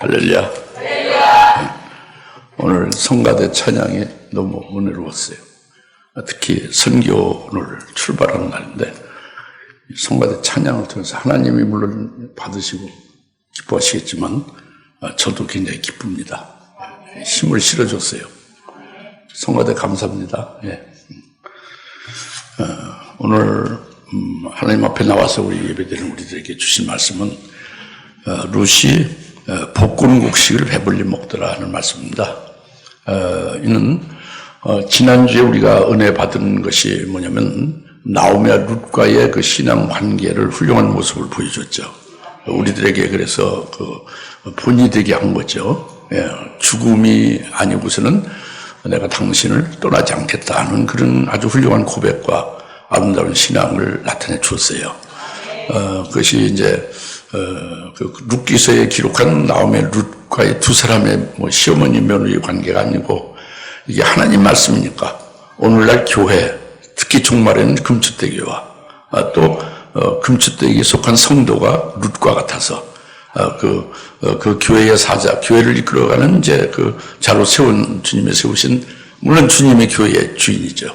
할렐루야. 오늘 성가대 찬양이 너무 은혜로웠어요. 특히 선교를 출발하는 날인데 성가대 찬양을 통해서 하나님이 물론 받으시고 기뻐하시겠지만 저도 굉장히 기쁩니다. 힘을 실어줬어요. 성가대 감사합니다. 예. 오늘 하나님 앞에 나와서 우리 예배드리는 우리들에게 주신 말씀은 룻이 볶음국식을 배불리 먹더라 하는 말씀입니다. 이는 지난주에 우리가 은혜 받은 것이 뭐냐면 나오미와 룻과의 그 신앙 관계를 훌륭한 모습을 보여줬죠. 우리들에게 그래서 그 본이 되게 한 거죠. 죽음이 아니고서는 내가 당신을 떠나지 않겠다 하는 그런 아주 훌륭한 고백과 아름다운 신앙을 나타내 주었어요. 그것이 이제 그 룻기서에 기록한 나오미 룻과의 두 사람의 뭐 시어머니 며느리 관계가 아니고 이게 하나님 말씀이니까 오늘날 교회, 특히 종말에는 금추대교와 또 금추대교에 속한 성도가 룻과 같아서 그 교회의 사자, 교회를 이끌어가는 이제 그 자로 세운 주님이 세우신, 물론 주님이 교회의 주인이죠.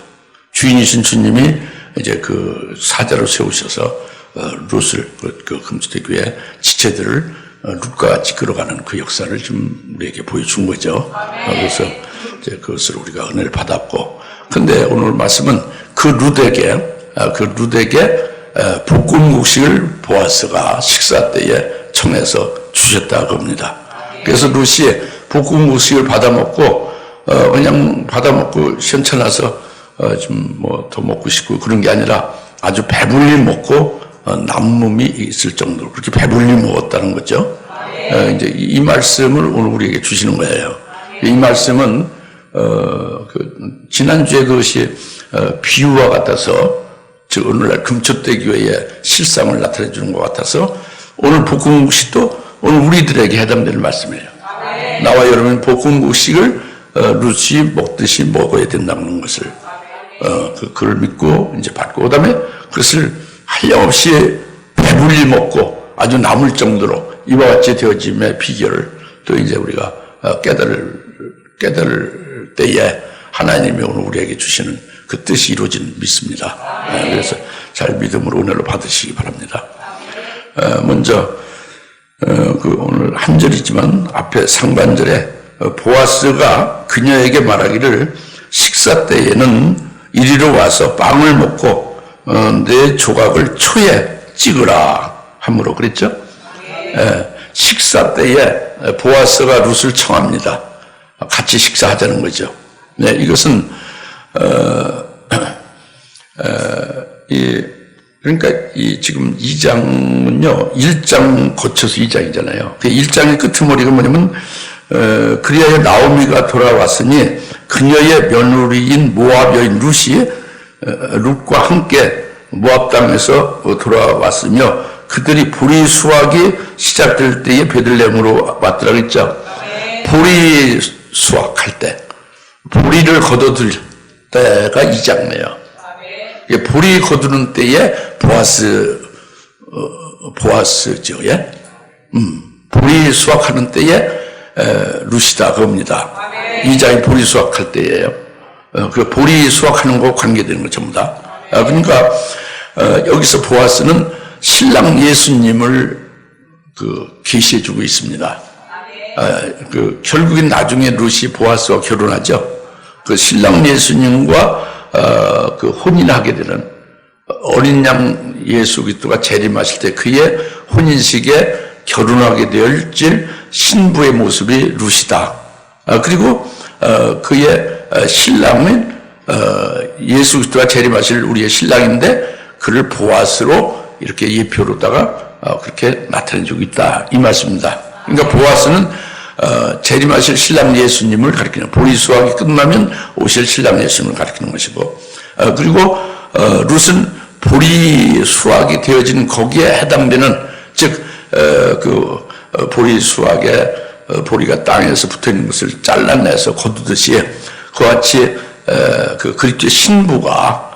주인이신 주님이 이제 그 사자로 세우셔서 룻을 그 금추대교회 지체들을 룻과 같이 끌어가는 그 역사를 좀 우리에게 보여준 거죠. 그래서 이제 그것을 우리가 은혜를 받았고, 근데 오늘 말씀은 그 룻에게 볶음국식을 보아스가 식사 때에 청해서 주셨다고 합니다. 그래서 룻이 볶음국식을 받아먹고 그냥 받아먹고 시원찮아서 좀 뭐 더 먹고 싶고 그런 게 아니라 아주 배불리 먹고 남음이 있을 정도로 그렇게 배불리 먹었다는 거죠. 이제 이 말씀을 오늘 우리에게 주시는 거예요. 이 말씀은 지난주에 그것이 비유와 같아서, 즉 오늘날 금추대교회의 실상을 나타내 주는 것 같아서 오늘 볶음국식도 오늘 우리들에게 해당되는 말씀이에요. 나와 여러분 볶음국식을 룻이 먹듯이 먹어야 된다는 것을 그걸 믿고 이제 받고, 그다음에 그것을 한량없이 배불리 먹고 아주 남을 정도로 이와 같이 되어짐의 비결을 또 이제 우리가 깨달을 때에 하나님이 오늘 우리에게 주시는 그 뜻이 이루어진 믿습니다. 그래서 잘 믿음으로 은혜를 받으시기 바랍니다. 먼저 그 오늘 한 절이지만 앞에 상반절에 보아스가 그녀에게 말하기를 식사 때에는 이리로 와서 빵을 먹고 내 조각을 초에 찍으라 함으로 그랬죠. 식사 때에 보아스가 룻을 청합니다. 같이 식사하자는 거죠. 이것은 그러니까 이 지금 2장은요 1장 거쳐서 2장이잖아요. 그 1장의 끄트머리가 뭐냐면 그리하여 나오미가 돌아왔으니 그녀의 며느리인 모압 여인 룻이 룻과 함께 모압 땅에서 돌아왔으며 그들이 보리 수확이 시작될 때에 베들레헴으로 왔더라 그랬죠. 보리 수확할 때, 보리를 거둬들 때가 2장이에요. 보리 거두는 때에 보아스죠. 예? 보리 수확하는 때에 룻이다 그겁니다. 2장이 보리 수확할 때예요. 그 보리 수확하는 거 관계되는 거 전부 다. 그러니까 여기서 보아스는 신랑 예수님을 계시해주고 있습니다. 결국엔 나중에 룻이 보아스와 결혼하죠. 그 신랑 예수님과 그 혼인하게 되는 어린 양 예수 그리스도가 재림하실 때 그의 혼인식에 결혼하게 될질 신부의 모습이 룻이다. 그리고 그의 신랑은 예수 그리스도가 재림하실 우리의 신랑인데 그를 보아스로 이렇게 예표로다가 그렇게 나타내주고 있다 이 말씀입니다. 그러니까 보아스는 재림하실 신랑 예수님을 가리키는, 보리 수확이 끝나면 오실 신랑 예수님을 가리키는 것이고, 그리고 룻은 보리 수확이 되어진 거기에 해당되는, 즉 그 보리 수확에 보리가 땅에서 붙어있는 것을 잘라내서 거두듯이 그와 같이 그 그리스도의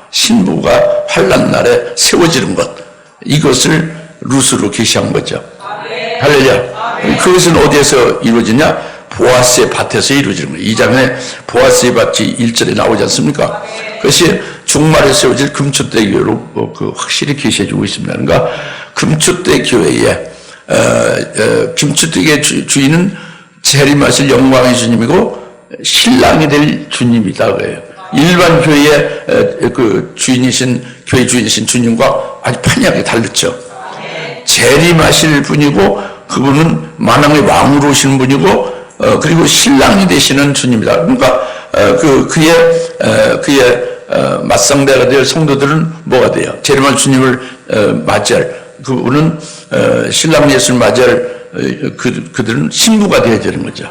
신부가 환난 날에 세워지는 것, 이것을 룻으로 계시한 거죠. 할렐루야. 그것은 어디에서 이루어지냐? 보아스의 밭에서 이루어지는 거예요. 2장에 보아스의 밭이 1절에 나오지 않습니까? 그것이 종말에 세워질 금초대 교회로 확실히 계시해주고 있습니다. 그러니까 금초대 교회에 금초대의 주인은 재림하실 영광의 주님이고 신랑이 될 주님이다 그래요. 일반 교회의 그 주인이신 교회 주인이신 주님과 아주 판이하게 다르죠. 재림하실 분이고 그분은 만왕의 왕으로 오시는 분이고 그리고 신랑이 되시는 주님이다. 그러니까 그의 맞상대가 될 성도들은 뭐가 돼요? 재림할 주님을 맞이할 그분은 신랑 예수를 맞이할 그들은 신부가 되어야 되는 거죠.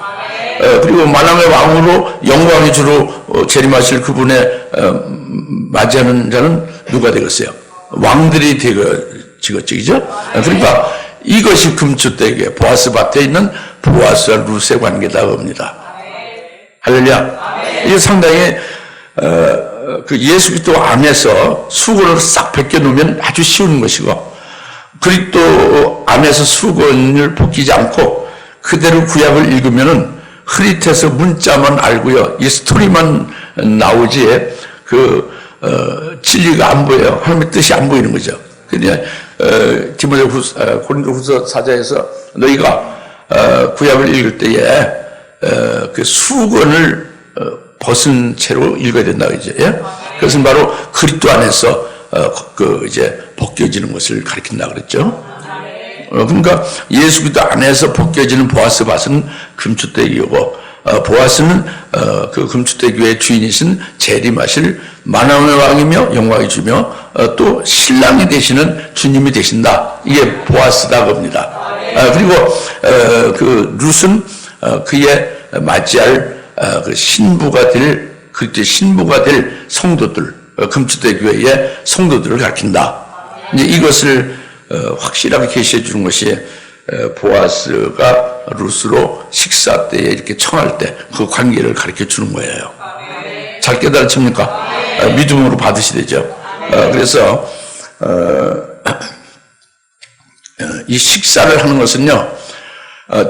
그리고 만왕의 왕으로 영광의 주로 재림하실 그분의 맞이하는 자는 누가 되겠어요? 왕들이 되겠죠, 그죠? 그러니까 이것이 금초대교회 보아스 밭에 있는 보아스와 룻의 관계다 봅니다. 할렐루야. 이게 상당히 그 예수 그리스도 안에서 수건을 싹 벗겨 놓으면 아주 쉬운 것이고 그리스도 안에서 수건을 벗기지 않고 그대로 구약을 읽으면은 흐릿해서 문자만 알고요. 이 스토리만 나오지 진리가 안 보여요. 하나님의 뜻이 안 보이는 거죠. 그냥 고린도후서 4장에서 너희가 구약을 읽을 때에 그 수건을 벗은 채로 읽어야 된다 그죠? 예? 그것은 바로 그리스도 안에서 이제 벗겨지는 것을 가리킨다 그랬죠. 그러니까 예수 그리스도 안에서 벗겨지는 보아스 밭은 금초대교고 보아스는 그 금초대교의 주인이신 재림하실 만왕의 왕이며 영광이 주며 또 신랑이 되시는 주님이 되신다. 이게 보아스다 겁니다. 그리고 그 룻은 그의 맞이할 그 신부가 될 그때 신부가 될 성도들 금초대교회의 성도들을 가리킨다. 이제 이것을 확실하게 계시해 주는 것이 보아스가 룻으로 식사 때에 이렇게 청할 때 그 관계를 가르쳐 주는 거예요. 잘 깨달으십니까? 믿음으로 받으시되죠. 그래서 이 식사를 하는 것은요,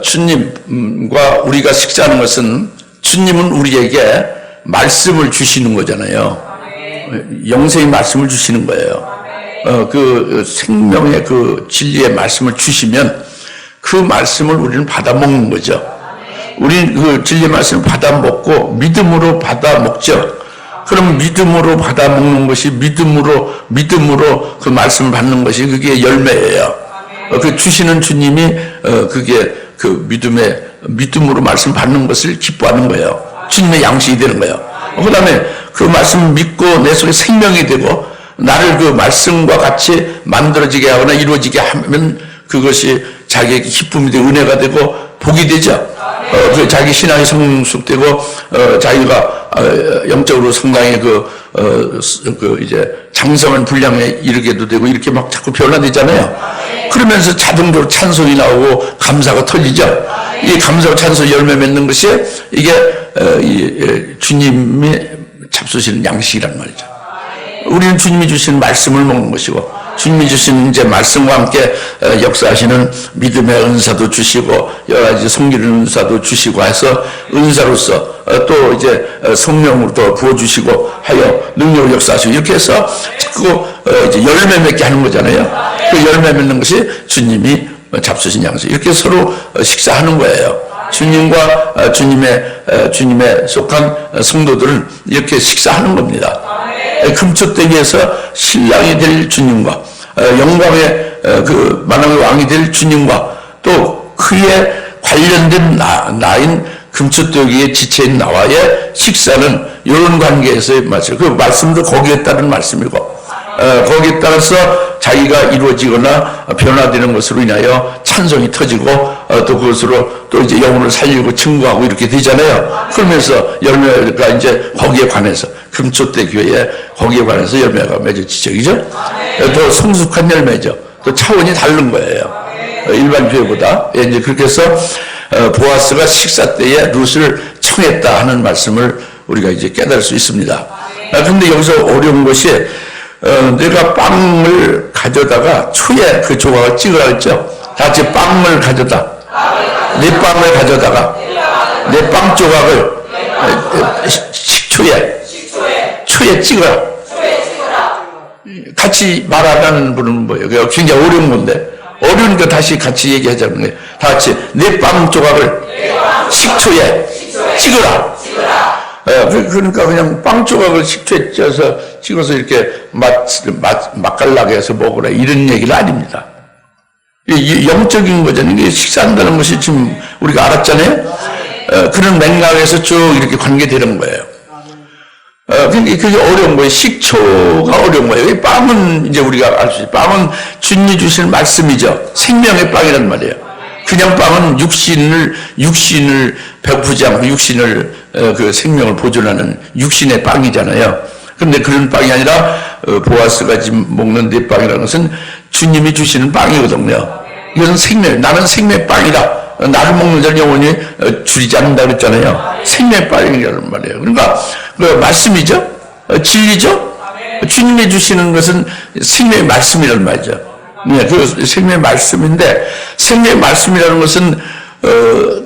주님과 우리가 식사하는 것은 주님은 우리에게 말씀을 주시는 거잖아요. 영생의 말씀을 주시는 거예요. 그 생명의 그 진리의 말씀을 주시면 그 말씀을 우리는 받아 먹는 거죠. 우리는 그 진리의 말씀을 받아 먹고 믿음으로 받아 먹죠. 그럼 믿음으로 받아 먹는 것이 믿음으로 그 말씀을 받는 것이 그게 열매예요. 그 주시는 주님이 그게 그 믿음으로 말씀 받는 것을 기뻐하는 거예요. 주님의 양식이 되는 거예요. 그 다음에 그 말씀을 믿고 내 속에 생명이 되고 나를 그 말씀과 같이 만들어지게 하거나 이루어지게 하면 그것이 자기에게 기쁨이 되고 은혜가 되고 복이 되죠. 그 자기 신앙이 성숙되고 자기가 영적으로 상당히 이제 장성한 분량에 이르게도 되고 이렇게 막 자꾸 변화되잖아요. 그러면서 자동적으로 찬송이 나오고 감사가 터지죠. 이 감사와 찬송 열매 맺는 것이 이게 주님이 잡수시는 양식이란 말이죠. 우리는 주님이 주시는 말씀을 먹는 것이고 주님이 주시는 이제 말씀과 함께 역사하시는 믿음의 은사도 주시고 여러 가지 섬기는 은사도 주시고 해서 은사로서 또 이제 성령으로 부어주시고 하여 능력을 역사하시고 이렇게 해서 자꾸 이제 열매 맺게 하는 거잖아요. 그 열매 맺는 것이 주님이 잡수신 양식. 이렇게 서로 식사하는 거예요. 주님과 주님의 속한 성도들은 이렇게 식사하는 겁니다. 금초대기에서 신랑이 될 주님과 영광의 그 만왕의 왕이 될 주님과 또 그에 관련된 나인 금초대기의 지체인 나와의 식사는 이런 관계에서의 말씀. 그 말씀도 거기에 따른 말씀이고 거기에 따라서 자기가 이루어지거나 변화되는 것으로 인하여 찬송이 터지고 또 그것으로 또 이제 영혼을 살리고 증거하고 이렇게 되잖아요. 그러면서 열매가 이제 거기에 관해서 금초대 교회에 거기에 관해서 열매가 맺어지죠. 그죠? 또 성숙한 열매죠. 또 차원이 다른 거예요. 일반 교회보다. 이제 그렇게 해서 보아스가 식사 때에 룻을 청했다 하는 말씀을 우리가 이제 깨달을 수 있습니다. 그런데 여기서 어려운 것이 내가 빵을 가져다가 초에 그 조각을 찍으라 했죠. 다 같이 빵을 가져다. 내 빵을 가져다가 내 빵 조각을 초에 찍어라. 같이 말하라는 분은 뭐예요? 굉장히 어려운 건데 어려우니까 다시 같이 얘기하자는 거예요. 다 같이 내 빵 조각을 식초에 찍어라. 그러니까 그냥 빵 조각을 식초에 찍어서 이렇게 맛깔나게 해서 먹으라 이런 얘기는 아닙니다. 영적인 거잖아요. 이게 식사한다는 것이 지금 우리가 알았잖아요. 그런 맥락에서 쭉 이렇게 관계되는 거예요. 그게 어려운 거예요. 식초가 어려운 거예요. 이 빵은 이제 우리가 알 수 있어요. 빵은 주님이 주신 말씀이죠. 생명의 빵이란 말이에요. 그냥 빵은 육신을 배고프지 않고 육신을 그 생명을 보존하는 육신의 빵이잖아요. 그런데 그런 빵이 아니라 보아스가 지금 먹는 내 빵이라는 것은 주님이 주시는 빵이거든요. 이것은 생명, 나는 생명의 빵이다. 나를 먹는 자는 영원히 줄이지 않는다 그랬잖아요. 생명의 빵이라는 말이에요. 그러니까 그 말씀이죠. 진리죠. 주님이 주시는 것은 생명의 말씀이라는 말이죠. 네, 그 생명의 말씀인데 생명의 말씀이라는 것은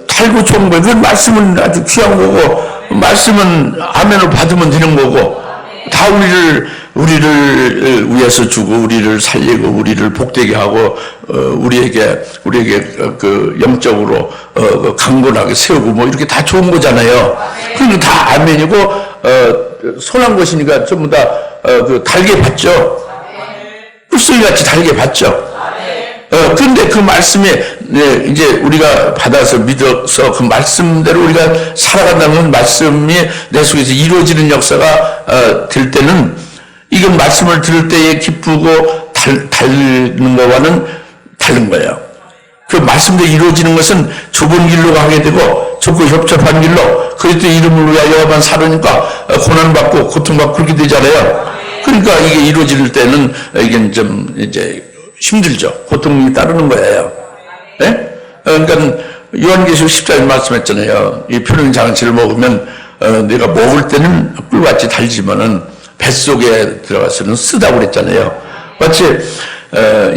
달고 좋은 거예요. 그 말씀은 아주 귀한 거고 말씀은 아멘을 받으면 되는 거고 다 우리를 위해서 주고 우리를 살리고 우리를 복되게 하고 우리에게 그 영적으로 강건하게 세우고 뭐 이렇게 다 좋은 거잖아요. 그러니까 다 아멘이고 선한 것이니까 전부 다 그 달게 받죠. 뿔소리같이 달게 받죠. 그런데 그 말씀에 이제 우리가 받아서 믿어서 그 말씀대로 우리가 살아간다는 말씀이 내 속에서 이루어지는 역사가 될 때는 이건 말씀을 들을 때에 기쁘고 달는 것과는 다른 거예요. 그 말씀대로 이루어지는 것은 좁은 길로 가게 되고 좁고 협잡한 길로 그리스도 이름을 위하여만 살으니까 고난받고 고통받고 그렇게 되잖아요. 그러니까 이게 이루어질 때는 이게 좀 이제 힘들죠. 고통이 따르는 거예요. 네? 그러니까 요한계시록 10장에 말씀했잖아요. 이 푸른 장치를 먹으면 내가 먹을 때는 꿀같이 달지만은 뱃속에 들어가서는 쓰다고 그랬잖아요. 마치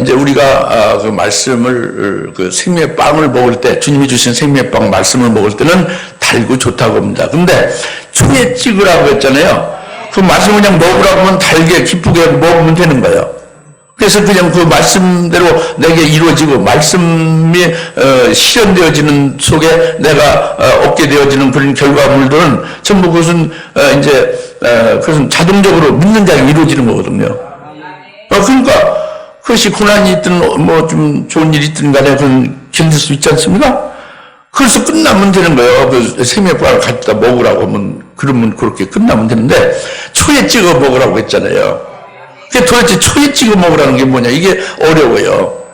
이제 우리가 그 말씀을 그 생명의 빵을 먹을 때 주님이 주신 생명의 빵 말씀을 먹을 때는 달고 좋다고 합니다. 근데 초에 찍으라고 했잖아요. 그 말씀을 그냥 먹으라고 하면 달게 기쁘게 먹으면 되는 거예요. 그래서 그냥 그 말씀대로 내게 이루어지고 말씀이 실현되어지는 속에 내가 얻게 되어지는 그런 결과물들은 전부 그것은 이제 그것은 자동적으로 믿는 자에게 이루어지는 거거든요. 그러니까 그것이 고난이 있든 뭐 좀 좋은 일이 있든 간에 그건 견딜 수 있지 않습니까? 그래서 끝나면 되는 거예요. 그 생명과를 갖다 먹으라고 하면 그러면 그렇게 끝나면 되는데 초에 찍어 먹으라고 했잖아요. 도대체 초에 찍어 먹으라는 게 뭐냐? 이게 어려워요.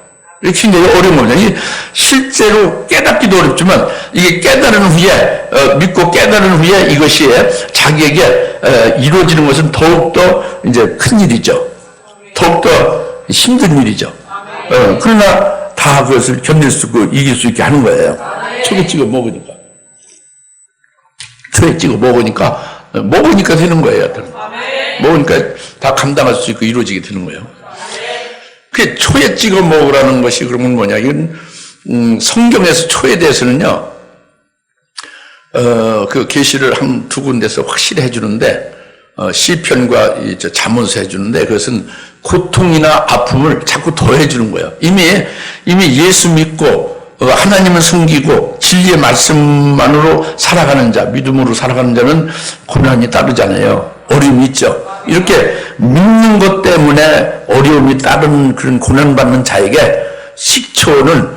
이게 굉장히 어려운 거냐? 이게 실제로 깨닫기도 어렵지만 이게 깨달은 후에 믿고 깨달은 후에 이것이 자기에게 이루어지는 것은 더욱더 이제 큰 일이죠. 더욱더 힘든 일이죠. 그러나 다 그것을 견딜 수 있고 이길 수 있게 하는 거예요. 초에 찍어 먹으니까. 초에 찍어 먹으니까 되는 거예요. 먹으니까 다 감당할 수 있고 이루어지게 되는 거예요. 그 초에 찍어 먹으라는 것이 그러면 뭐냐? 이건 성경에서 초에 대해서는요. 그 계시를 한 두 군데서 확실히 해주는데 시편과 잠언서 해주는데 그것은 고통이나 아픔을 자꾸 더해주는 거예요. 이미 예수 믿고 하나님을 섬기고 진리의 말씀만으로 살아가는 자, 믿음으로 살아가는 자는 고난이 따르잖아요. 어려움이 있죠. 이렇게 믿는 것 때문에 어려움이 따른 그런 고난받는 자에게 식초는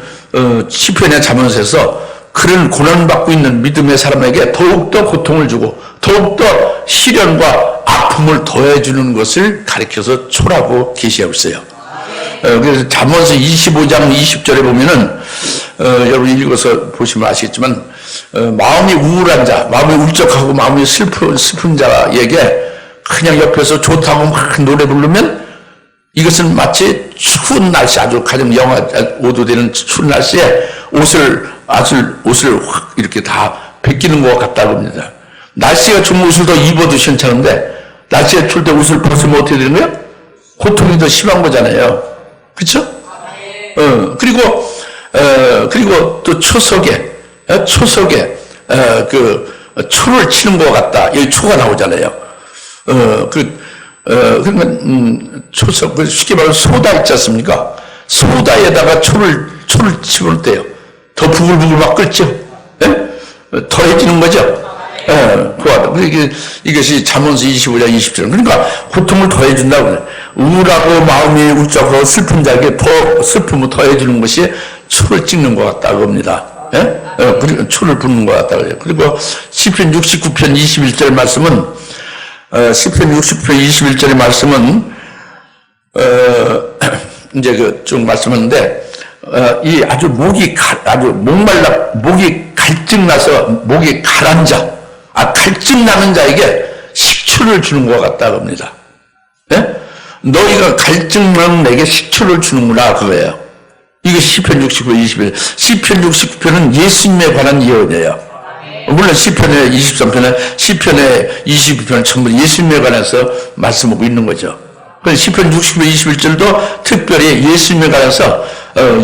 시편의 잠언서에서 그런 고난받고 있는 믿음의 사람에게 더욱더 고통을 주고 더욱더 시련과 아픔을 더해주는 것을 가리켜서 초라고 계시하고 있어요. 그래서 잠언서 25장 20절에 보면은 여러분 읽어서 보시면 아시겠지만 마음이 우울한 자, 마음이 울적하고 마음이 슬픈 자에게 그냥 옆에서 좋다고 막 노래 부르면 이것은 마치 추운 날씨, 아주 가장 영하 5도 되는 추운 날씨에 옷을 확 이렇게 다 벗기는 것 같다고 합니다. 날씨가 좋은 옷을 더 입어도 괜찮은데 날씨가 추울 때 옷을 벗으면 어떻게 되는 거예요? 고통이 더 심한 거잖아요. 그렇죠? 그리고 그리고 또 초석에 초를 치는 것 같다. 여기 초가 나오잖아요. 그러니까, 초석, 쉽게 말하면 소다 있지 않습니까? 소다에다가 초를 집어넣을 때요. 더 부글부글 막 끓죠? 예? 더해지는 거죠? 예, 이것이 잠언서 25장 20절. 그러니까 고통을 더해준다고 그래요. 우울하고 마음이 울적하고 슬픈 자에게 더 슬픔을 더해주는 것이 초를 찍는 것 같다, 그겁니다. 예? 그리고 초를 붓는 것 같다 그래요. 그리고 시편 69편 21절 말씀은, 시편 69편 21절의 말씀은, 이제 쭉 말씀하는데, 이 아주 아주 목이 갈증나서 목이 가라앉아, 갈증나는 자에게 식초를 주는 것 같다, 그럽니다. 예? 너희가 갈증나는 내게 식초를 주는구나, 그거예요. 이게 시편 69, 21. 시편 69편은 예수님에 관한 예언이에요. 물론 시편의 23편에, 시편의 22편은 전부 예수님에 관해서 말씀하고 있는 거죠. 시편 69, 21절도 특별히 예수님에 관해서,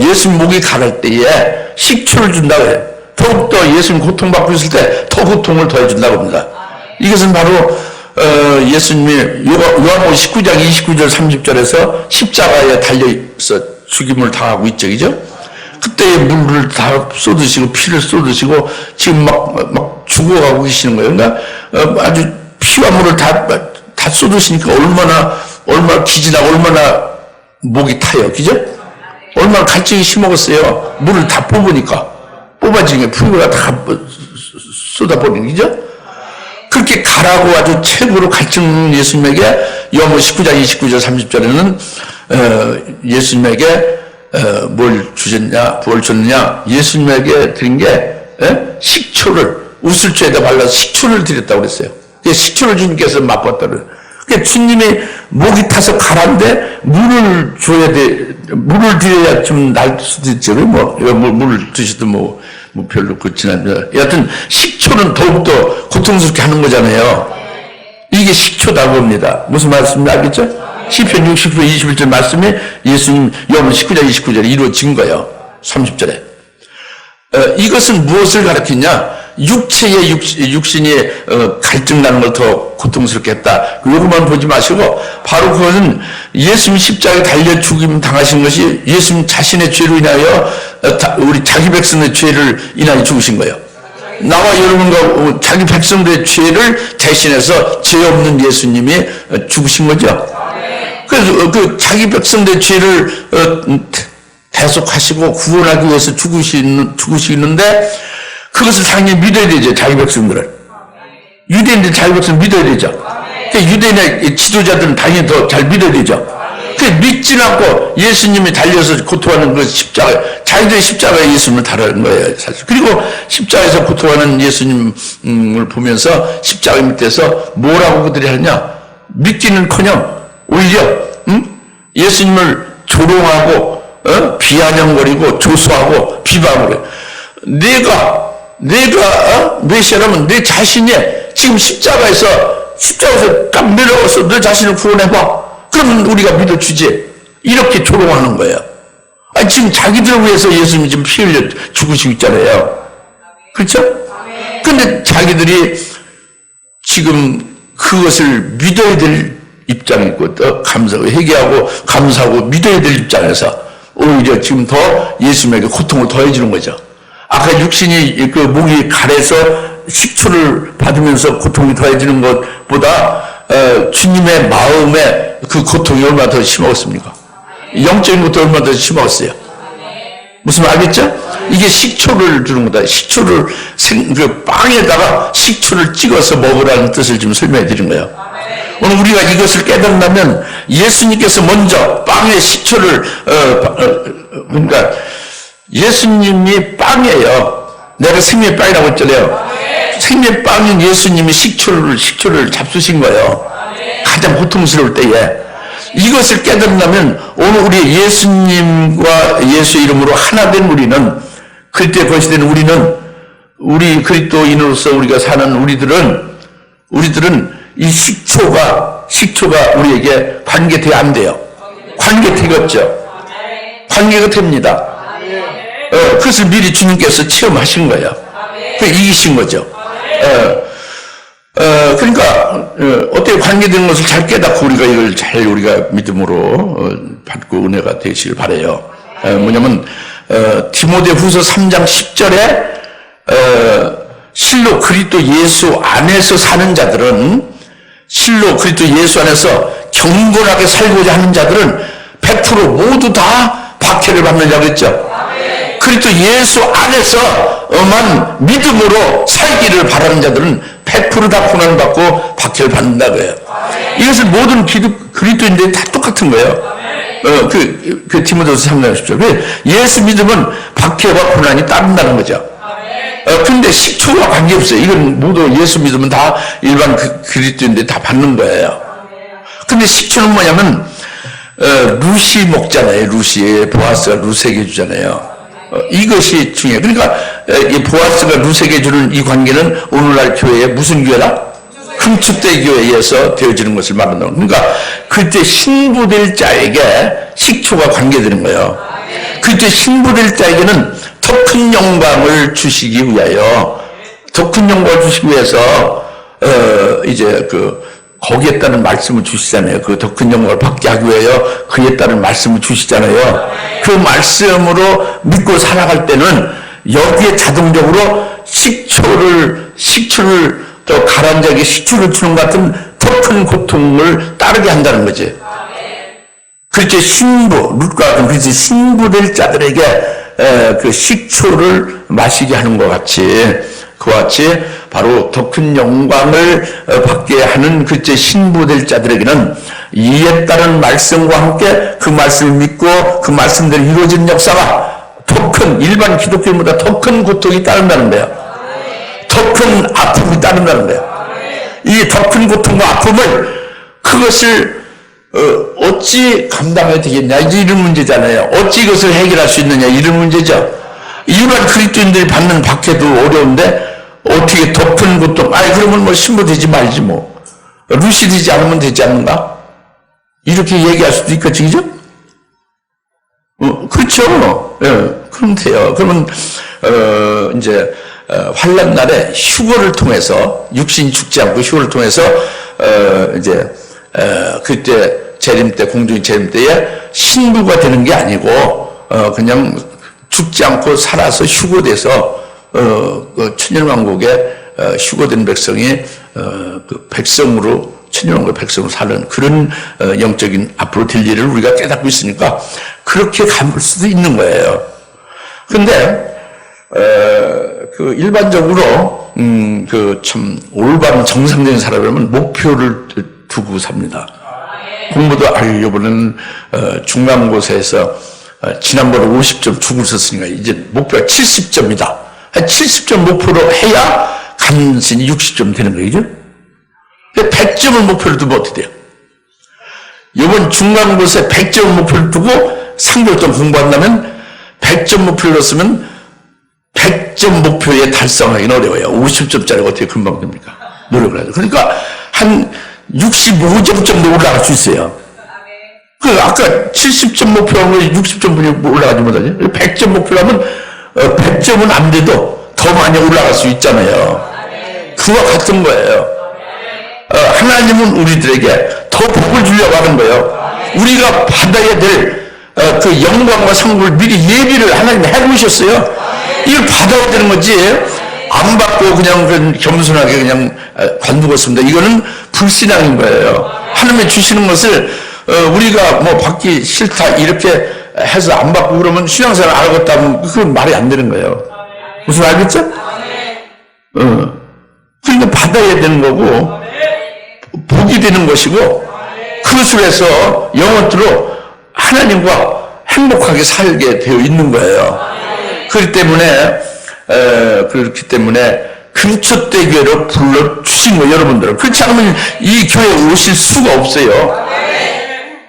예수님 목이 가랄 때에 식초를 준다고 해요. 더욱더 예수님 고통받고 있을 때 더 고통을 더해준다고 합니다. 이것은 바로, 예수님이 요한복음 19장 29절 30절에서 십자가에 달려서 죽임을 당하고 있죠, 그죠? 그때 물을 다 쏟으시고 피를 쏟으시고 지금 막 죽어가고 계시는 거예요. 그러니까 아주 피와 물을 다 쏟으시니까 얼마나 기진하고 얼마나 목이 타요, 그죠? 얼마나 갈증이 심어갔어요. 물을 다 뽑아지니까 피부가 다 쏟아버리는, 그죠? 그렇게 가라고 아주 최고로 갈증 예수님에게 요한복음 19장 29절 30절에는 예수님에게 뭘 줬느냐? 예수님에게 드린 게 식초를 우슬초에다 발라서 식초를 드렸다고 그랬어요. 식초를 주님께서 맛봤다고. 그러니까 주님이 목이 타서 가라는데 물을 물을 드려야 좀 날 수도 있죠. 물을 드시든 별로 그렇진 않죠. 여하튼 식초는 더욱더 고통스럽게 하는 거잖아요. 이게 식초다 봅니다. 무슨 말씀인지 알겠죠? 시편 60편 21절 말씀이 예수님 요한복음 19장 29절에 이루어진 거예요. 30절에. 이것은 무엇을 가르치냐? 육신이 갈증나는 걸 더 고통스럽게 했다. 요것만 보지 마시고 바로 그것은 예수님 십자가에 달려 죽임 당하신 것이 예수님 자신의 죄로 인하여 우리 자기 백성의 죄를 인하여 죽으신 거예요. 나와 여러분과 자기 백성들의 죄를 대신해서 죄 없는 예수님이 죽으신 거죠. 그래서 그 자기 백성들의 죄를 대속하시고 구원하기 위해서 죽으시는데 그것을 당연히 믿어야 되죠. 자기 백성들은. 유대인들 자기 백성 믿어야 되죠. 유대인의 지도자들은 당연히 더 잘 믿어야 되죠. 믿지는 않고 예수님이 달려서 고통하는 그 십자가, 자기들의 십자가에 예수님을 다루는 거예요, 사실. 그리고 십자가에서 고통하는 예수님을 보면서 십자가 밑에서 뭐라고 그들이 하느냐? 믿기는커녕 오히려 예수님을 조롱하고 비아냥거리고 조소하고 비방을 해요. 내가 메시아라면 내 자신이 지금 십자가에서 딱 내려와서 너 자신을 구원해봐. 그러면 우리가 믿어주지. 이렇게 조롱하는 거예요. 아니, 지금 자기들을 위해서 예수님이 지금 피 흘려 죽으시고 있잖아요. 그렇죠? 근데 자기들이 지금 그것을 믿어야 될 입장이고, 또 회개하고 감사하고 믿어야 될 입장에서 오히려 지금 더 예수님에게 고통을 더해주는 거죠. 아까 육신이 그 목이 가래서 식초를 받으면서 고통이 더해지는 것보다 주님의 마음에 그 고통이 얼마나 더 심했습니까? 영적인 것도 얼마나 더 심했어요. 무슨 말 알겠죠? 이게 식초를 주는 거다. 식초를 그 빵에다가 식초를 찍어서 먹으라는 뜻을 지금 설명해 드린 거예요. 오늘 우리가 이것을 깨닫는다면 예수님께서 먼저 빵에 식초를 그러니까 예수님이 빵이에요. 내가 생명의 빵이라고 했잖아요. 생명의 빵인 예수님이 식초를 잡수신 거예요. 가장 고통스러울 때에. 이것을 깨닫는다면 오늘 우리 예수님과 예수의 이름으로 하나 된 우리는, 그때 거시된 우리는, 우리 그리스도인으로서 우리가 사는 우리들은 이 식초가 우리에게 관계돼야 안 돼요. 관계되겠죠. 관계가 됩니다. 그것을 미리 주님께서 체험하신 거예요. 그 이기신 거죠. 그러니까 어떻게 관계되는 것을 잘 깨닫고 우리가 이걸 잘 우리가 믿음으로 받고 은혜가 되시길 바라요. 뭐냐면 디모데후서 3장 10절에 실로 그리스도 예수 안에서 사는 자들은, 실로 그리스도 예수 안에서 경건하게 살고자 하는 자들은 100% 모두 다 박해를 받느냐고 했죠. 그리스도 예수 안에서만 믿음으로 살기를 바라는 자들은 100% 다 고난받고 박해를 받는다고 해요. 이것을 모든 그리스도인들이 다 똑같은 거예요. 그 디모데후서 3장 10절. 예수 믿음은 박해와 고난이 따른다는 거죠. 근데 식초와 관계없어요. 이건 모두 예수 믿으면 다 일반 그리스도인들이 다 받는 거예요. 근데 식초는 뭐냐면 루시 먹잖아요. 루시 보아스가 루세게 주잖아요. 이것이 중요해요. 그러니까 이 보아스가 루세게 주는 이 관계는 오늘날 교회의 무슨 교회라? 금축대 교회에서 되어지는 것을 말하는 거예요. 그러니까 그때 신부될 자에게 식초가 관계되는 거예요. 그때 신부될 자에게는 더 큰 영광을 주시기 위하여, 더 큰 영광을 주시기 위해서 이제 거기에 따른 말씀을 주시잖아요. 그 더 큰 영광을 받게 하기 위하여 그에 따른 말씀을 주시잖아요. 그 말씀으로 믿고 살아갈 때는 여기에 자동적으로 식초를 또 가라앉아게 식초를 주는 것 같은 더 큰 고통을 따르게 한다는 거지. 그렇게 신부, 룻과 같은 그렇게 신부될 자들에게 그 식초를 마시게 하는 것 같이, 그와 같이 바로 더 큰 영광을 받게 하는 그때 신부될 자들에게는 이에 따른 말씀과 함께 그 말씀을 믿고 그 말씀대로 이루어지는 역사가 더 큰, 일반 기독교인보다 더 큰 고통이 따른다는 거예요. 더 큰 아픔이 따른다는 거예요. 이 더 큰 고통과 아픔을, 그것을 어찌 감당해야 되겠냐, 이런 문제잖아요. 어찌 이것을 해결할 수 있느냐, 이런 문제죠. 일반 그리스도인들이 받는 박해도 어려운데 어떻게 더 큰 고통, 그러면 뭐 신부 되지 말지 뭐, 루시 되지 않으면 되지 않는가, 이렇게 얘기할 수도 있겠지, 그죠? 그렇죠. 그럼 돼요. 그러면 이제 환난 날에 휴거를 통해서, 육신이 죽지 않고 휴거를 통해서 이제 그때 재림 때, 공중의 재림 때에 신부가 되는 게 아니고 그냥 죽지 않고 살아서 휴거돼서 천년왕국에 휴거된 백성이 그 백성으로, 천년왕국의 백성으로 사는 그런 영적인 앞으로 될 일을 우리가 깨닫고 있으니까 그렇게 갈 수도 있는 거예요. 근데 그 일반적으로 그 참 올바른 정상적인 사람이라면 목표를 두고 삽니다. 공부도 이번에는 중간고사에서 지난번에 50점 주고 있었으니까 이제 목표가 70점이다. 70점 목표로 해야 간신히 60점 되는 거죠. 100점을 목표로 두면 어떻게 돼요? 이번 중간고사에 100점 목표를 두고 3개월 공부한다면 100점 목표를 넣었으면 100점 목표에 달성하기는 어려워요. 50점짜리가 어떻게 금방 됩니까? 노력을 하죠. 그러니까 한 65점 정도 올라갈 수 있어요. 아까 70점 목표하면 60점 올라가지 못하죠. 100점 목표라면 100점은 안 돼도 더 많이 올라갈 수 있잖아요. 그와 같은 거예요. 하나님은 우리들에게 더 복을 주려고 하는 거예요. 우리가 받아야 될 그 영광과 상급을 미리 예비를 하나님이 해놓으셨어요. 이걸 받아야 되는 거지. 안 받고 그냥 겸손하게 그냥 관두었습니다. 이거는 불신앙인 거예요. 하나님이 주시는 것을 우리가 뭐 받기 싫다 이렇게 해서 안 받고 그러면 신앙생활 안 하겠다 하면 그건 말이 안 되는 거예요. 무슨 알겠죠? 그러니까 받아야 되는 거고 복이 되는 것이고 그것을 해서 영원토록 하나님과 행복하게 살게 되어 있는 거예요. 그렇기 때문에 금초대교회로 불러주신 거예요, 여러분들은. 그렇지 않으면 이 교회에 오실 수가 없어요.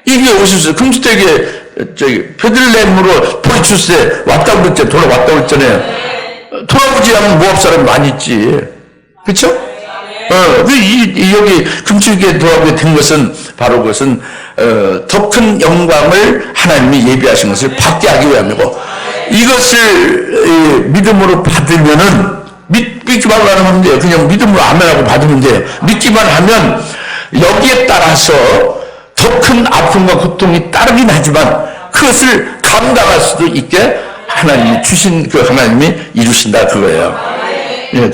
이 교회에 오실 수 없어요. 금초대교회, 베들레헴으로 포리추스에 왔다고 그랬잖아요. 돌아왔다고 그랬잖아요. 돌아오지 않은 모압 사람이 많이 있지. 그쵸? 여기 금초대교회 돌아오게 된 것은, 바로 그것은, 더 큰 영광을 하나님이 예비하신 것을 받게 하기 위함이고, 이것을 믿음으로 받으면은 믿지 말고 하면 돼요. 그냥 믿음으로 아멘하고 받으면 돼요. 믿기만 하면 여기에 따라서 더 큰 아픔과 고통이 따르긴 하지만 그것을 감당할 수도 있게 하나님이 주신 그 하나님이 이루신다 그거예요. 예,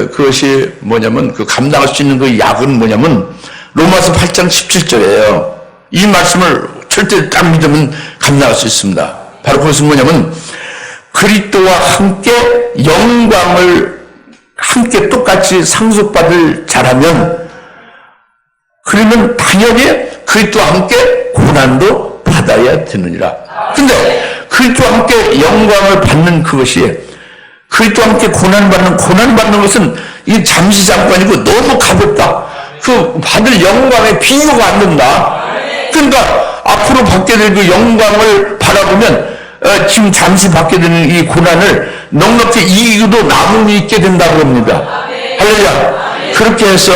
그것이 뭐냐면 그 감당할 수 있는 그 약은 뭐냐면 로마서 8장 17절이에요. 이 말씀을 절대 딱 믿으면 감당할 수 있습니다. 바로 그것은 뭐냐면 그리스도와 함께 영광을 함께 똑같이 상속받을 자라면 그러면 당연히 그리스도와 함께 고난도 받아야 되느니라. 근데 그리스도와 함께 영광을 받는 그것이 그리스도와 함께 고난받는 것은 이 잠시 잠깐이고 너무 가볍다. 그 받을 영광에 비교가 안 된다. 그러니까 앞으로 받게 될 그 영광을 바라보면 지금 잠시 받게 되는 이 고난을 넉넉히 이기고도 남음이 있게 된다고 합니다. 할렐루야. 그렇게 해서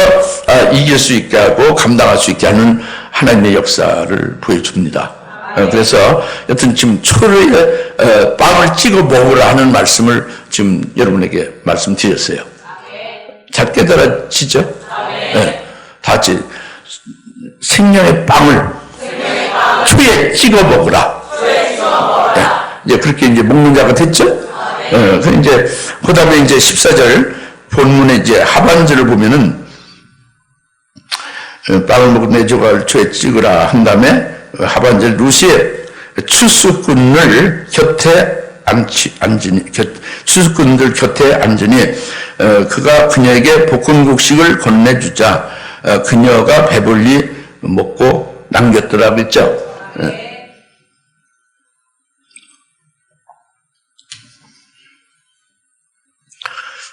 이길 수 있게 하고 감당할 수 있게 하는 하나님의 역사를 보여줍니다. 그래서 여튼 지금 초로에 빵을 찍어 먹으라 하는 말씀을 지금 여러분에게 말씀드렸어요. 잘 깨달아지죠? 네. 다 같이 생명의 빵을 초에 찍어 먹으라. 네. 이제 그렇게 이제 먹는 자가 됐죠? 그 이제 그다음에 이제 14절 본문의 이제 하반절을 보면은 빵을 먹고 내 조각을 초에 찍으라 한 다음에 하반절 루시의 추수꾼을 곁에 앉으니 추수꾼들 곁에 앉으니 그가 그녀에게 볶음국식을 건네주자 그녀가 배불리 먹고 남겼더라 그랬죠.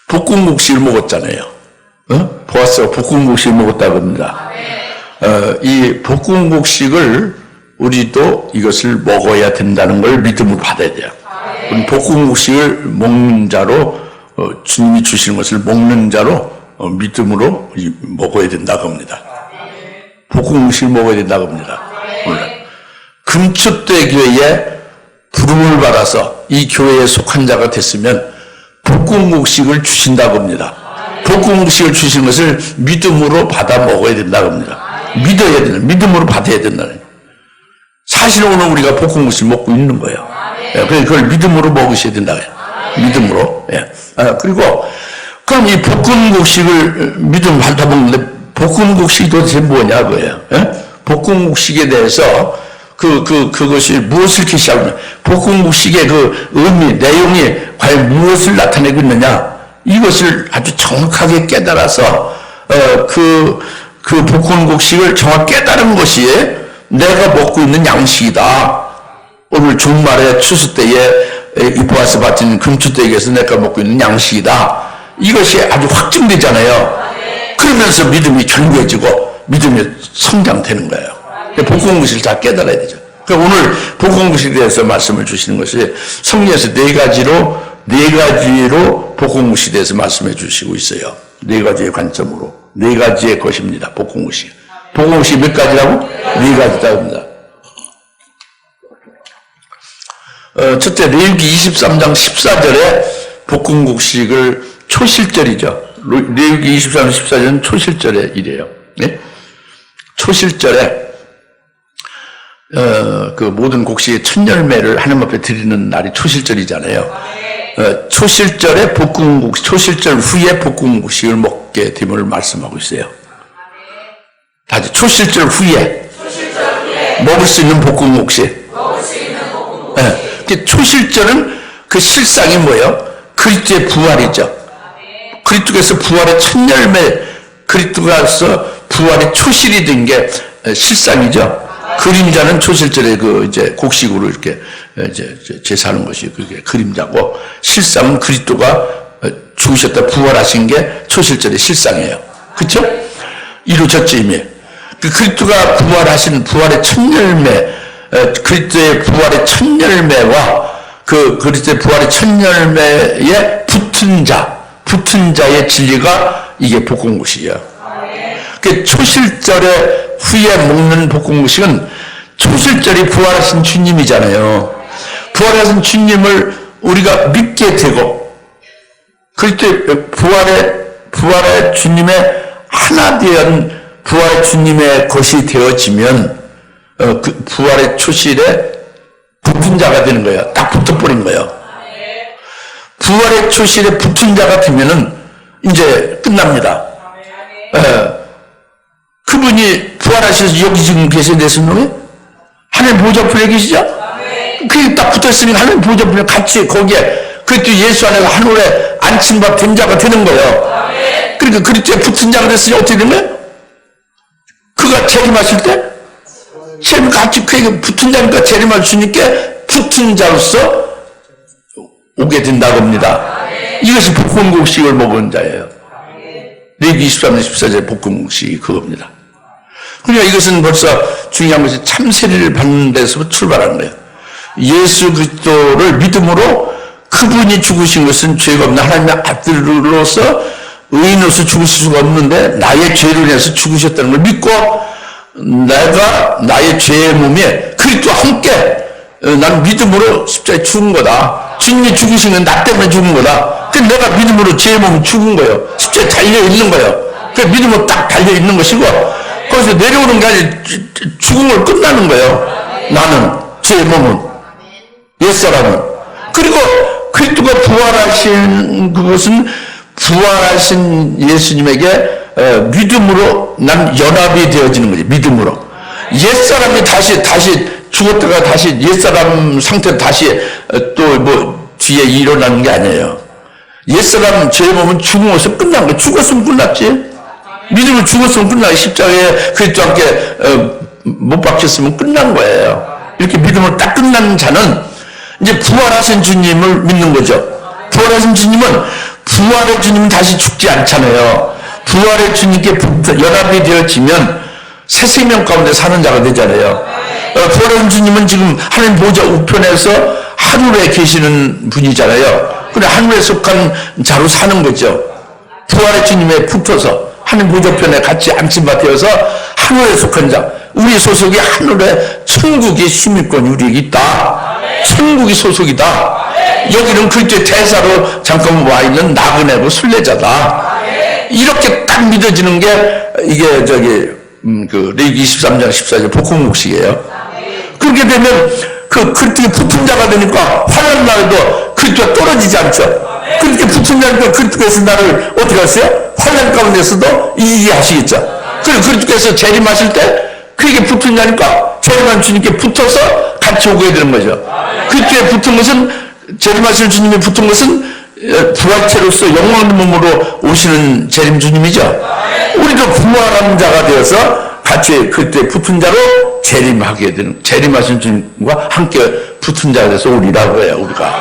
볶음국식을 먹었잖아요. 보았어. 볶음국식을 먹었다고 합니다. 이 볶음국식을 우리도 이것을 먹어야 된다는 걸 믿음으로 받아야 돼요. 우리 볶음국식을 먹는 자로 주님이 주시는 것을 먹는 자로 믿음으로 먹어야 된다고 합니다. 볶음국식을 먹어야 된다고 합니다. 금초대 교회에 부름을 받아서 이 교회에 속한 자가 됐으면 볶음국식을 주신다고 합니다. 볶음국식을 주신 것을 믿음으로 받아 먹어야 된다고 합니다. 믿어야 된다. 믿음으로 받아야 된다는 거예요. 사실 오늘 우리가 볶음국식을 먹고 있는 거예요. 그래서 그걸 믿음으로 먹으셔야 된다고 해요. 믿음으로. 그리고 그럼 이 볶음국식을 믿음으로 받아 먹는데 볶음국식이 도대체 뭐냐 그거예요. 볶음국식에 대해서 그것이 무엇을 게시하느냐. 볶음국식의 그 의미, 내용이 과연 무엇을 나타내고 있느냐. 이것을 아주 정확하게 깨달아서, 그 볶음국식을 정확히 깨달은 것이 내가 먹고 있는 양식이다. 오늘 종말의 추수 때에 이보아스 바친 금추대기에서 내가 먹고 있는 양식이다. 이것이 아주 확증되잖아요. 그러면서 믿음이 견고해지고 믿음이 성장되는 거예요. 볶음국식을 다 깨달아야 되죠. 그러니까 오늘 볶음국식에 대해서 말씀을 주시는 것이 성경에서 네 가지로 볶음국식에 대해서 말씀해 주시고 있어요. 네 가지의 관점으로. 네 가지의 것입니다. 볶음국식. 볶음국식이 몇 가지라고? 네 가지라고 합니다. 첫째, 레위기 23장 14절에 볶음국식을 초실절이죠. 레위기 23장 14절은 초실절의 일이에요. 네? 초실절에 그 모든 곡식의 첫 열매를 하나님 앞에 드리는 날이 초실절이잖아요. 초실절에 볶음국식, 초실절 후에 볶음국식을 먹게 됨을 말씀하고 있어요. 다시 초실절 후에 먹을 수 있는 볶음국식. 초실절은 그 실상이 뭐예요? 그리스도의 부활이죠. 그리스도께서 부활의 첫 열매, 그리스도께서 부활의 초실이 된 게 실상이죠. 그림자는 초실절에 이제 곡식으로 이렇게 이제 제사하는 것이 그게 그림자고, 실상은 그리스도가 죽으셨다 부활하신 게 초실절의 실상이에요. 그렇죠? 이루어졌죠 이미. 그리스도가 부활하신 부활의 첫 열매, 그리스도의 부활의 첫 열매와 그 그리스도의 부활의 첫 열매에 붙은 자의 진리가 이게 볶음국식이에요. 그 초실절에 후에 먹는 볶음국식은 초실절이 부활하신 주님이잖아요. 부활하신 주님을 우리가 믿게 되고, 그럴 때 부활의 주님의 하나 된 부활의 주님의 것이 되어지면 그 부활의 초실에 붙은 자가 되는 거예요. 딱 붙어버린 거예요. 부활의 초실에 붙은 자가 되면은 이제 끝납니다. 그분이 부활하셔서 여기 지금 계신 예수님이 하나님 보좌 앞에 계시죠? 그게 딱 붙었으니 하나님 보좌 앞에 같이 거기에 그리스도 예수 안에서 하늘에 안침과 된 자가 되는 거예요. 그러니까 그리스도에 붙은 자가 됐으니 어떻게 된 거예요? 그가 재림하실 때 같이 그에게 붙은 자니까 재림할 주님께 붙은 자로서 오게 된다고 합니다. 이것이 복음곡식을 먹은 자예요. 레위기 23년 14절 복음곡식이 그겁니다. 그러니까 이것은 벌써 중요한 것이 참세리를 받는 데서 출발하는 거예요. 예수 그리스도를 믿음으로 그분이 죽으신 것은 죄가 없는 하나님의 아들로서 의인으로서 죽으실 수가 없는데 나의 죄를 인해서 죽으셨다는 걸 믿고 내가 나의 죄의 몸에 그리스도와 함께 난 믿음으로 십자가에 죽은 거다. 주님이 죽으신 건 나 때문에 죽은 거다. 그 내가 믿음으로 죄의 몸을 죽은 거예요. 십자가에 달려있는 거예요. 그 믿음으로 딱 달려있는 것이고 거기서 내려오는 게 아니라 죽음을 끝나는 거예요. 나는 죄의 몸은 옛사람은. 그리고 그리스도가 부활하신 그것은 부활하신 예수님에게 믿음으로 난 연합이 되어지는 거지. 믿음으로 옛사람이 다시 죽었다가 다시 옛사람 상태로 다시 또 뭐 뒤에 일어나는 게 아니에요. 옛사람 죄의 몸은 죽음으로서 끝난 거예요. 죽었으면 끝났지. 믿음을 죽었으면 끝나요. 십자가에 그리스도와 함께 못 박혔으면 끝난 거예요. 이렇게 믿음을 딱 끝난 자는 이제 부활하신 주님을 믿는 거죠. 부활하신 주님은 부활의 주님은 다시 죽지 않잖아요. 부활의 주님께 연합이 되어지면 새 생명 가운데 사는 자가 되잖아요. 부활하신 주님은 지금 하나님 보좌 우편에서 하늘에 계시는 분이잖아요. 그래 하늘에 속한 자로 사는 거죠. 부활의 주님에 붙어서 하나님 보좌 우편에 같이 안침받아서 하늘에 속한 자. 우리 소속이 하늘에 천국의 시민권이 우리에게 있다. 천국이 소속이다. 여기는 그리스도의 대사로 잠깐 와 있는 나그네고 순례자다. 이렇게 딱 믿어지는 게 이게 그 레위기 23장 14절 복음곡식이에요. 그렇게 되면 그 그리스도에 붙은 자가 되니까 환난 날에도 그리스도가 떨어지지 않죠. 그렇게 붙은 자니까 그리스도께서 나를 어떻게 하세요? 환난 가운데서도 이기게 하시겠죠. 그리고 그리스도께서 재림하실 때 그에게 붙은 자니까 재림한 주님께 붙어서 같이 오게 되는 거죠. 그리스도에 붙은 것은 재림하실 주님이 붙은 것은 부활체로서 영원한 몸으로 오시는 재림 주님이죠. 우리도 부활한 자가 되어서 같이 그때 붙은 자로 재림하게 되는, 재림하신 주님과 함께 붙은 자가 돼서 오리라고 해요, 우리가.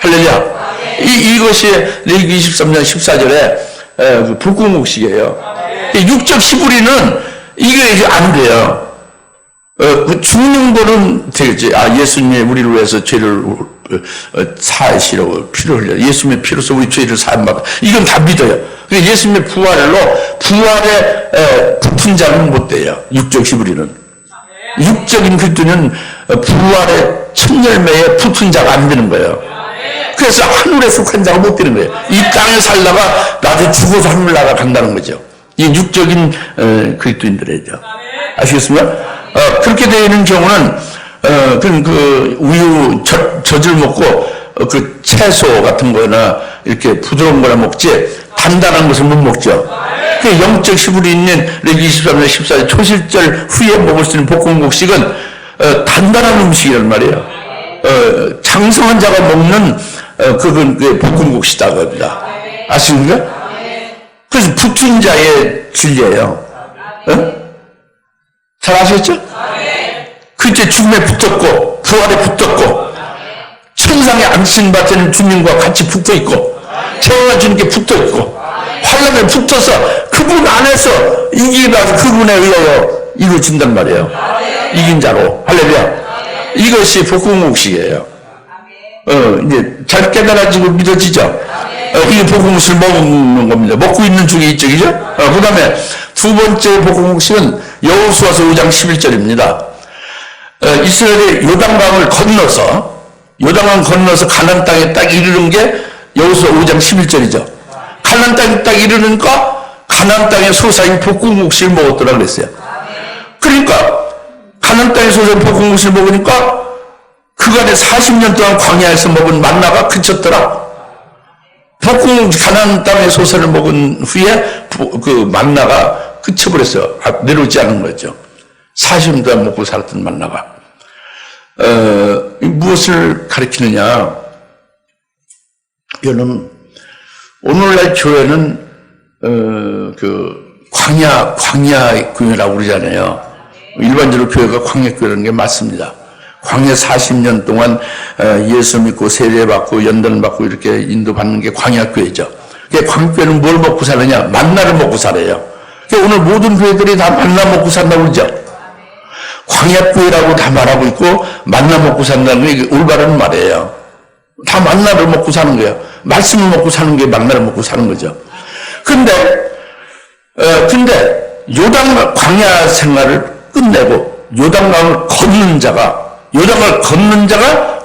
할렐루야. 이것이 레위기 23장 14절에 복음곡식이에요. 육적 시부리는 이게 안 돼요. 죽는 거는 되겠지. 예수님이 우리를 위해서 죄를 사하시려고 피를 흘려. 예수님의 피로서 우리 죄를 사함받아. 이건 다 믿어요. 근데 예수님의 부활에 붙은 자는 못 돼요. 육적 시부리는. 육적인 그리스도는 부활의 첫 열매에 붙은 자가 안 되는 거예요. 그래서 하늘에 속한 자가 못 되는 거예요. 이 땅에 살다가 나중에 죽어서 하늘 나간다는 거죠. 이 육적인 그리스도인들이죠. 아시겠습니까? 그렇게 되는 경우는 그 우유 젖을 먹고 그 채소 같은 거나 이렇게 부드러운 거나 먹지 단단한 것을 못 먹죠. 그 영적 시부리 있는 레위기 23장 14절 초실절 후에 먹을 수 있는 복음곡식은 단단한 음식이란 말이에요. 장성한 자가 먹는 그건 복음곡식이라고 합니다. 아십니까? 그래서 붙은 자의 진리예요. 잘 아시겠죠? 그때 죽음에 붙었고 부활에 붙었고 천상에 안신받은 주님과 같이 붙어있고 재림한 주님께 붙어있고 환난에 붙어서 그분 안에서 이기라서 그분에 의하여 이루어진단 말이에요. 이긴 자로. 할렐루야. 이것이 복음곡식이에요. 이제 잘 깨달아지고 믿어지죠? 이게 복음곡식을 먹는 겁니다. 먹고 있는 중에 이쪽이죠? 그 다음에 두 번째 복음곡식은 여호수아서 5장 11절입니다. 이스라엘이 요단강을 건너서 요단강 건너서 가나안 땅에 딱 이르는 게 여호수아 5장 11절이죠. 가나안 땅에 딱 이르니까 가나안 땅의 소사인 볶음국수를 먹었더라 그랬어요. 그러니까 가나안 땅의 소사인 볶음국수를 먹으니까 그간에 40년 동안 광야에서 먹은 만나가 그쳤더라. 가나안 땅의 소사를 먹은 후에 그 만나가 그쳐버렸어요. 내려오지 않은 거죠. 40년 동안 먹고 살았던 만나가. 무엇을 가리키느냐? 이거는 오늘날 교회는 광야 교회라고 그러잖아요. 일반적으로 교회가 광야 교회라는 게 맞습니다. 광야 40년 동안 예수 믿고 세례받고 연단받고 이렇게 인도받는 게 광야 교회죠. 광야 교회는 뭘 먹고 사느냐? 만나를 먹고 살아요. 오늘 모든 교회들이 다 만나 먹고 산다고 그러죠. 광야 교회라고 다 말하고 있고 만나 먹고 산다는 게 올바른 말이에요. 다 만나를 먹고 사는 거예요. 말씀을 먹고 사는 게 만나를 먹고 사는 거죠. 근데 요단 광야 생활을 끝내고 요단강을 건넌 자가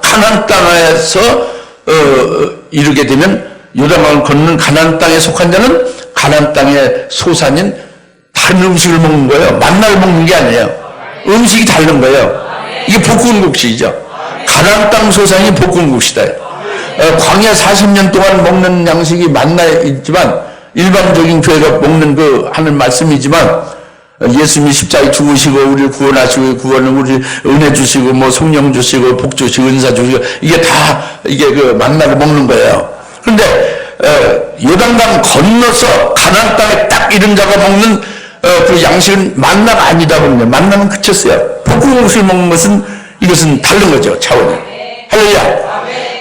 가나안 땅에서 이르게 되면 요단강을 건넌 가나안 땅에 속한 자는 가나안 땅의 소산인 다른 음식을 먹는 거예요. 만나를 먹는 게 아니에요. 음식이 다른 거예요. 이게 볶음국수이죠. 가나안 땅 소산이 볶음국수다. 광야 40년 동안 먹는 양식이 만나있지만 일반적인 교회가 먹는 하는 말씀이지만 예수님이 십자가에 죽으시고 우리를 구원하시고 구원을 우리 은혜 주시고 뭐 성령 주시고 복 주시고 은사 주시고 이게 다 그 만나를 먹는 거예요. 그런데 요단강 건너서 가나안 땅에 딱 이른 자가 먹는 그 양식은 만나가 아니다 그러면 만나는 그쳤어요. 볶음국수를 먹는 것은 이것은 다른 거죠. 차원이. 할렐루야.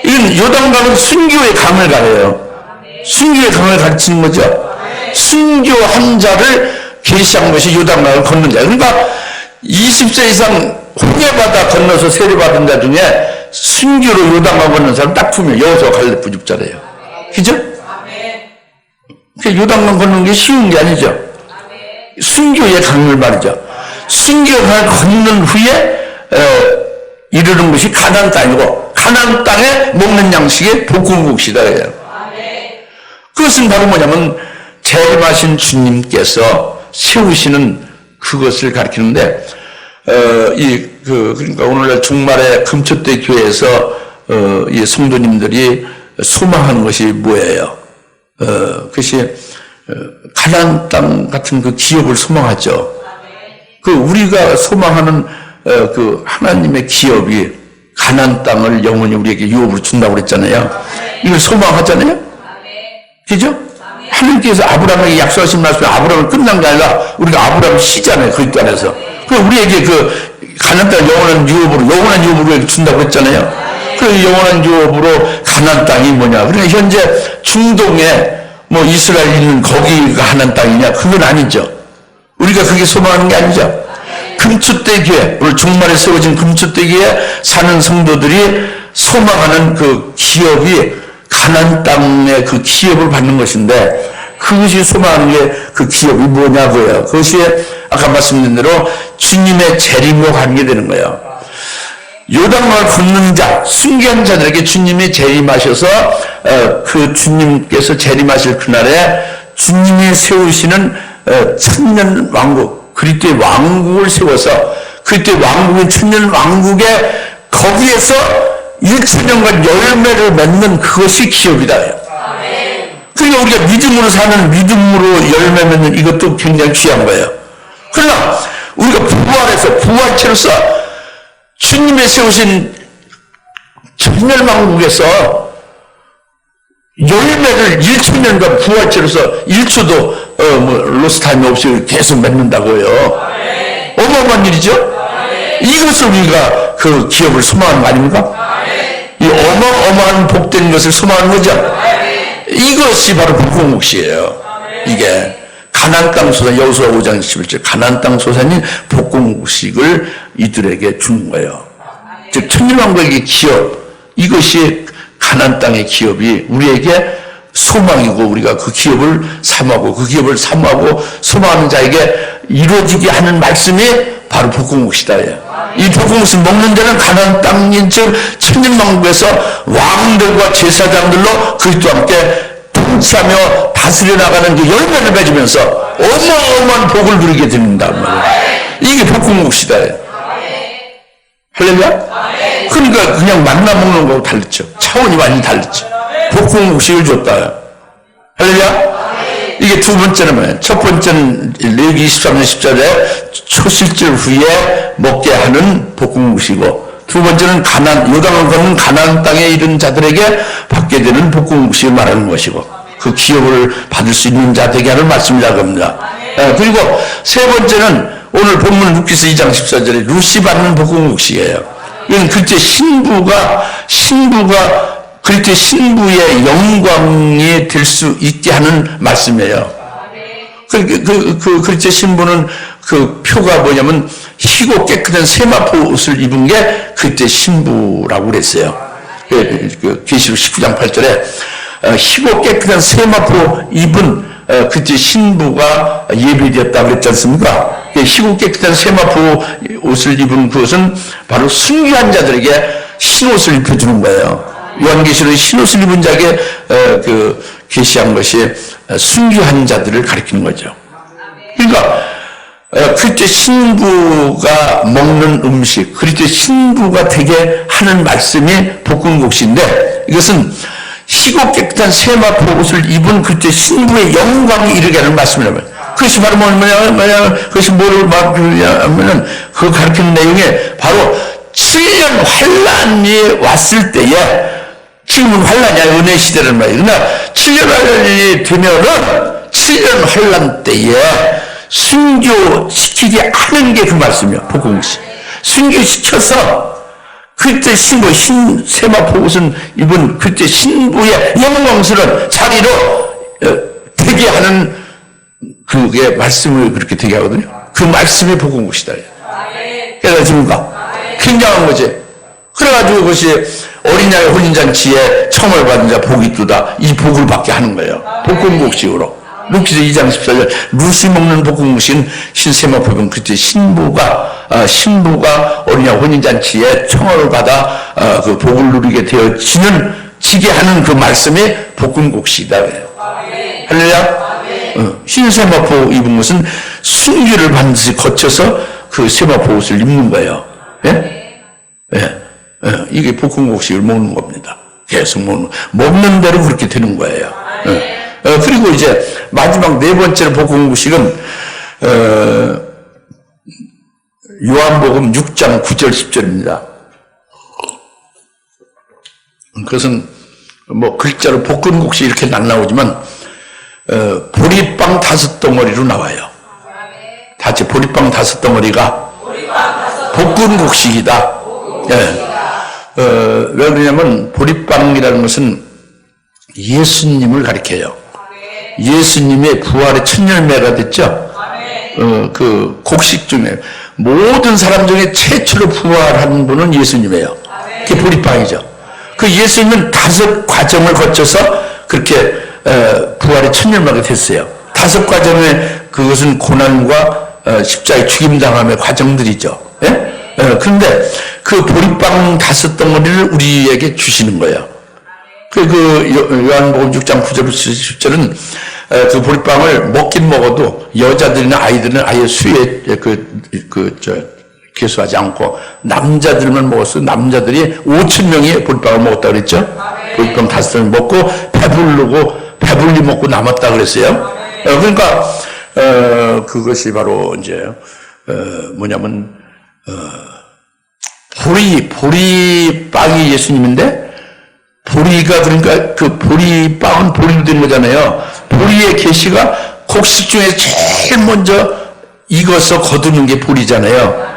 이건 요단강은 순교의 강을 가려요. 순교의 강을 가르치는 거죠. 순교한 자를 계시한 것이 요단강을 건넌 자. 그러니까 20세 이상 호계받아 건너서 세례받은 자 중에 순교로 요단강 건넌 사람 딱 2명, 여호수아 갈렙 부족자래요. 그죠? 요단강 건너는 게 쉬운 게 아니죠. 순교의 강을 말이죠. 순교를 건넌 후에 이르는 것이 가나안 땅이고 가나안 땅에 먹는 양식이 볶음국수다. 그것은 바로 뭐냐면 재림하신 주님께서 세우시는 그것을 가리키는데 그러니까 오늘날 종말의 금초대 교회에서 이 성도님들이 소망하는 것이 뭐예요? 그것이 가나안 땅 같은 그 기업을 소망하죠. 우리가 소망하는 하나님의 기업이 가나안 땅을 영원히 우리에게 유업으로 준다고 그랬잖아요. 이걸 소망하잖아요. 그죠? 하나님께서 아브라함에게 약속하신 말씀이 아브라함은 끝난 게 아니라 우리가 아브라함 시잖아요. 그리스도 안에서. 우리에게 가나안 땅 영원한 유업으로 우리에게 준다고 했잖아요. 그 영원한 유업으로 가나안 땅이 뭐냐? 그러니까 현재 중동에 뭐 이스라엘 있는 거기가 가나안 땅이냐? 그건 아니죠. 우리가 그게 소망하는 게 아니죠. 금초대 교회, 오늘 종말에 세워진 금초대 교회에 사는 성도들이 소망하는 그 기업이 가나안 땅의 그 기업을 받는 것인데 그것이 소망하는 게 그 기업이 뭐냐고요. 그것이 아까 말씀드린 대로 주님의 재림으로 가는 게 되는 거예요. 요단강을 건넌 자, 순교한 자들에게 주님이 재림하셔서 그 주님께서 재림하실 그날에 주님이 세우시는 천년 왕국, 그리스도의 왕국을 세워서 그리스도의 왕국인 천년 왕국에 거기에서 1천년간 열매를 맺는 그것이 기업이다. 그러니까 우리가 믿음으로 사는 믿음으로 열매 맺는 이것도 굉장히 귀한 거예요. 그러나 우리가 부활해서 부활체로서 주님의 세우신 천년왕국에서 열매를 1천년간 부활체로서 1초도 로스타임이 없이 계속 맺는다고요. 어마어마한 일이죠? 이것을 우리가 그 기업을 소망하는 거 아닙니까? 이 어마어마한 복된 것을 소망하는 거죠. 이것이 바로 볶음국수예요. 이게 가나안 땅 소산, 여호수아 5장 11절 가나안 땅 소산인 볶음국수를 이들에게 주는 거예요. 즉 천년왕국의 기업, 이것이 가나안 땅의 기업이 우리에게 소망이고 우리가 그 기업을 사모하고 그 기업을 사모하고 소망하는 자에게 이루어지게 하는 말씀이 바로 볶음국시다예요. 이 볶음국수 먹는 자는 가나안 땅인 즉 천년왕국에서 왕들과 제사장들로 그리스도와 함께 통치하며 다스려 나가는 그 열매를 맺으면서 어마어마한 복을 누리게 된다는 말이에요. 이게 볶음국시다예요. 할렐루야? 그러니까 그냥 만나 먹는 거하고 달랐죠. 차원이 완전히 달랐죠. 볶음국식을 줬다. 할렐루야? 이게 두 번째는 뭐예요? 첫 번째는 레위기 23년 14절에 초실절 후에 먹게 하는 볶음국식이고, 두 번째는 요단을 건넌 가나안 땅에 이른 자들에게 받게 되는 볶음국식을 말하는 것이고, 그 기업을 받을 수 있는 자 되게 하는 말씀이라고 합니다. 그리고 세 번째는 오늘 본문 룻기서 2장 14절에 루시 받는 볶음국식이에요. 이건 그때 신부가 그때 신부의 영광이 될 수 있게 하는 말씀이에요. 그때 신부는 그 표가 뭐냐면 희고 깨끗한 세마포 옷을 입은 게 그때 신부라고 그랬어요. 계시록 19장 8절에 희고 깨끗한 세마포 입은 그때 신부가 예비되었다고 그랬지 않습니까? 희고 깨끗한 세마포 옷을 입은 그것은 바로 순교한 자들에게 흰옷을 입혀주는 거예요. 요한계시록 흰옷을 입은 자에게 계시한 것이 순교한 자들을 가리키는 거죠. 그러니까 그때 신부가 먹는 음식, 그때 신부가 되게 하는 말씀이 볶음국시인데, 이것은 희고 깨끗한 세마포 옷을 입은 그때 신부의 영광이 이르게 하는 말씀이라면, 그것이 바로 뭐냐면, 그것이 뭐를 말하냐면은, 그 가르치는 내용이 바로 7년 환란이 왔을 때에, 지금은 환란이야, 은혜 시대란 말이야. 그러나 7년 환란이 되면은, 7년 환란 때에 순교시키게 하는 게 그 말씀이야, 볶음국시. 순교시켜서, 그때 신부, 흰 세마포 옷은 입은 그때 신부의 영광스러운 자리로 되게 하는 그게 말씀을 그렇게 되게 하거든요. 그 말씀이 볶음국시다. 깨달으십니까? 굉장한 거지. 그래가지고 그것이 어린 양의 혼인잔치에 청을 받은 자 복이 있도다. 이 복을 받게 하는 거예요. 볶음국식으로. 룻기서 2장 14절 루시 먹는 볶음국식은 흰세마포는 그때 신부가 어린 양 혼인잔치에 청을 받아 그 복을 누리게 지게 하는 그 말씀이 볶음국식이다. 할렐루야. 흰세마포 입은 것은 순교를 반드시 거쳐서 그 세마포 옷을 입는 거예요. 예? 이게 볶음국식을 먹는 겁니다. 계속 먹는 대로 그렇게 되는 거예요. 그리고 이제 마지막 네 번째로 볶음국식은 요한복음 6장 9절 10절입니다. 그것은 뭐 글자로 볶음국식 이렇게 안 나오지만 보리빵 5덩어리로 나와요. 다시 보리빵 5덩어리가 볶음국식이다. 왜 그러냐면 보리빵이라는 것은 예수님을 가리켜요. 예수님의 부활의 첫 열매가 됐죠. 그 곡식 중에 모든 사람 중에 최초로 부활한 분은 예수님이에요. 그게 보리빵이죠. 그 예수님은 5 과정을 거쳐서 그렇게 부활의 첫 열매가 됐어요. 5 과정의 그것은 고난과 십자가에 죽임당함의 과정들이죠. 그런데 그 보리빵 5덩어리를 우리에게 주시는 거예요. 요한복음 6장 9절 10절은 그 보리빵을 먹긴 먹어도 여자들이나 아이들은 아예 수에 개수하지 않고 남자들만 먹었어. 남자들이 5,000명이 보리빵을 먹었다 그랬죠. 보리빵 5덩어리 먹고 배불리 먹고 남았다 그랬어요. 그러니까 그것이 바로 이제 뭐냐면 보리빵이 예수님인데, 보리가 그러니까 그 보리빵은 보리로 된 거잖아요. 보리의 계시가 곡식 중에 제일 먼저 익어서 거두는 게 보리잖아요.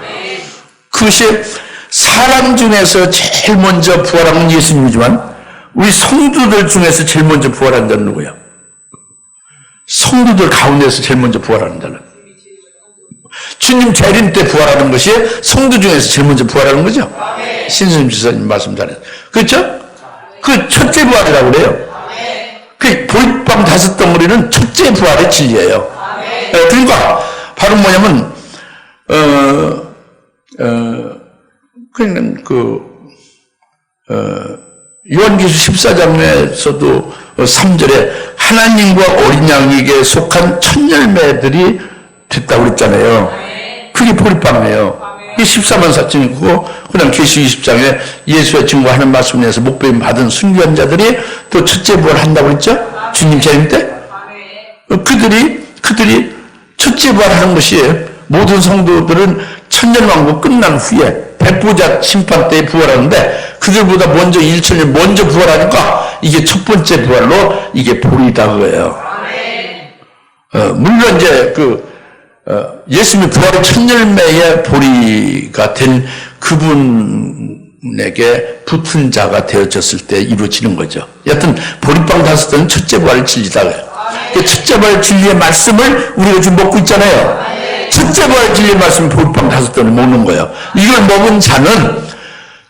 그것이 사람 중에서 제일 먼저 부활하는 예수님이지만 우리 성도들 중에서 제일 먼저 부활하는 자는 누구야? 성도들 가운데서 제일 먼저 부활하는 자는 주님 재림 때 부활하는 것이 성도 중에서 제일 먼저 부활하는 거죠. 신수님 지사님 말씀 잘해요. 그렇죠? 그 첫째 부활이라고 그래요. 그 보리빵 5덩어리는 첫째 부활의 진리예요. 그러니까 바로 뭐냐면 그냥 요한계시록 14장에서도 3절에 하나님과 어린 양에게 속한 첫 열매들이 됐다고 그랬잖아요. 그게 보리빵이에요. 이게 14만 4천이고, 그다음 계시록 20장에 예수의 증거하는 말씀을 위해서 목배임 받은 순교한 자들이 또 첫째 부활 한다고 그랬죠? 주님 재림 때? 그들이 첫째 부활하는 것이에요. 모든 성도들은 천년왕국 끝난 후에 백보자 심판 때에 부활하는데, 그들보다 먼저 1천년 먼저 부활하니까 이게 첫 번째 부활로 이게 보리다 그거예요. 물론 이제 예수님이 부활의 첫 열매의 보리가 된 그분에게 붙은 자가 되어졌을 때 이루어지는 거죠. 여하튼 보리빵 5대는 첫째 부활의 진리다 그래요. 첫째 부활의 진리의 말씀을 우리가 지금 먹고 있잖아요. 첫째 부활의 진리의 말씀을 보리빵 5대를 먹는 거예요. 이걸 먹은 자는